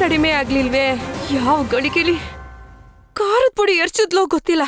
ಕಡಿಮೆ ಆಗ್ಲಿಲ್ವೇ? ಯಾವ ಗಳಿಗೆಲಿ ಖಾರದ ಪುಡಿ ಎರ್ಚಿದ್ಲೋ ಗೊತ್ತಿಲ್ಲ.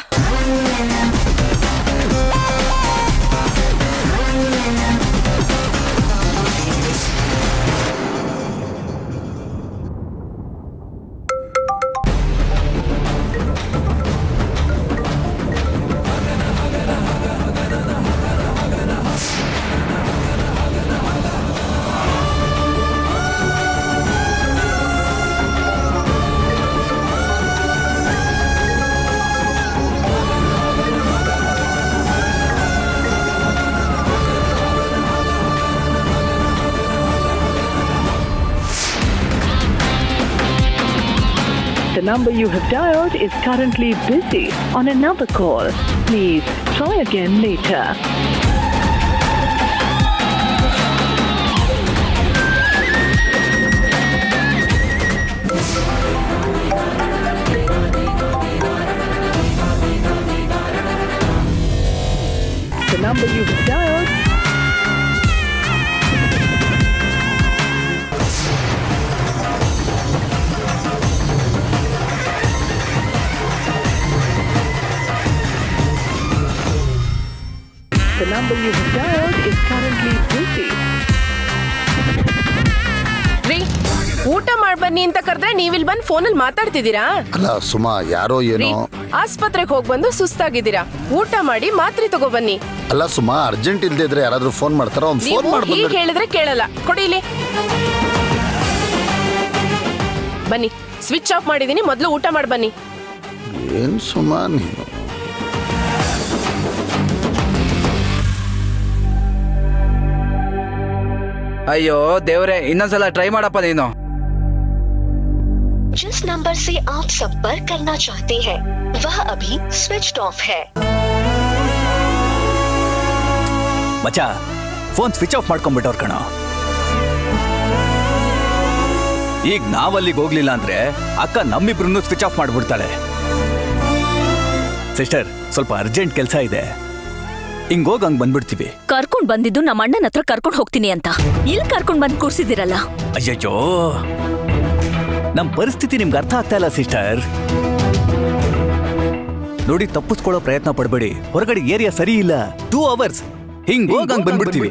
The number you have dialed is currently busy on another call. Please try again later. The number you have dialed The number you have dialed is currently busy. ರೀ, ಊಟ ಮಾಡ್ಬನ್ನಿ ಅಂತ ಕರೆದ್ರೆ ನೀವಿಲ್ ಬಂದು ಫೋನಲ್ಲಿ ಮಾತಾಡ್ತಿದ್ದೀರಾ? ಅಲ್ಲ ಸುಮಾ, ಯಾರೋ ಏನೋ. ಆಸ್ಪತ್ರೆಗೆ ಹೋಗಿ ಬಂದು ಸುಸ್ತಾಗಿದ್ದೀರಾ, ಊಟ ಮಾಡಿ ಮಾತ್ರೆ ತಗೋ ಬನ್ನಿ. ಅಲ್ಲ ಸುಮಾ, ಅರ್ಜೆಂಟ್ ಇಲ್ದೇ ಇದ್ರೆ ಯಾರಾದ್ರೂ ಫೋನ್ ಮಾಡ್ತಾರ? ಅವ್ನು ಫೋನ್ ಮಾಡ್ಬೋದು. ಹೀಗೆ ಹೇಳಿದ್ರೆ ಕೇಳಲ್ಲ. ಕೊಡಿ ಇಲ್ಲಿ. ಬನ್ನಿ, ಸ್ವಿಚ್ ಆಫ್ ಮಾಡಿದೀನಿ, ಮೊದಲು ಊಟ ಮಾಡಿ ಬನ್ನಿ. ಏನ್ ಸುಮಾ ನೀನು? ಅಯ್ಯೋ ದೇವ್ರೆ, ಇನ್ನೊಂದ್ಸಲ ಟ್ರೈ ಮಾಡಪ್ಪ ನೀನು. जिस नंबर से आप संपर्क करना चाहते हैं वह अभी स्विच ऑफ है. ಮಚ್ಚಾ, ಫೋನ್ ಸ್ವಿಚ್ ಆಫ್ ಮಾಡ್ಕೊಂಡ್ಬಿಟ್ಟವ್ರ ಕಣ. ಈಗ ನಾವಲ್ಲಿಗೆ ಹೋಗ್ಲಿಲ್ಲ ಅಂದ್ರೆ ಅಕ್ಕ ನಮ್ಮಿಬ್ರು ಸ್ವಿಚ್ ಆಫ್ ಮಾಡ್ಬಿಡ್ತಾಳೆ. ಸಿಸ್ಟರ್, ಸ್ವಲ್ಪ ಅರ್ಜೆಂಟ್ ಕೆಲಸ ಇದೆ, ಹಿಂಗೋಗ್ ಹಂಗ್ ಬಂದ್ಬಿಡ್ತೀವಿ. ಕರ್ಕೊಂಡ್ ಬಂದಿದ್ದು ನಮ್ಮ ಅಣ್ಣನ ಹತ್ರ ಕರ್ಕೊಂಡ್ ಹೋಗ್ತೀನಿ ಅಂತ ಇಲ್ಲಿ ಕರ್ಕೊಂಡ್ ಬಂದ್ ಕೂರ್ಸಿದಿರಲ್ಲ. ಅಯ್ಯಯ್ಯೋ, ನಮ್ ಪರಿಸ್ಥಿತಿ ನಿಮ್ಗೆ ಅರ್ಥ ಆಗ್ತಾ ಇಲ್ಲ ಸಿಸ್ಟರ್. ನೋಡಿ, ತಪ್ಪಿಸ್ಕೊಳ್ಳೋ ಪ್ರಯತ್ನ ಪಡ್ಬೇಡಿ. ಹೊರಗಡೆ ಏರಿಯಾ ಸರಿ ಇಲ್ಲ. 2 hours ಹಿಂಗೋಗ್ ಹಂಗ್ ಬಂದ್ಬಿಡ್ತೀವಿ.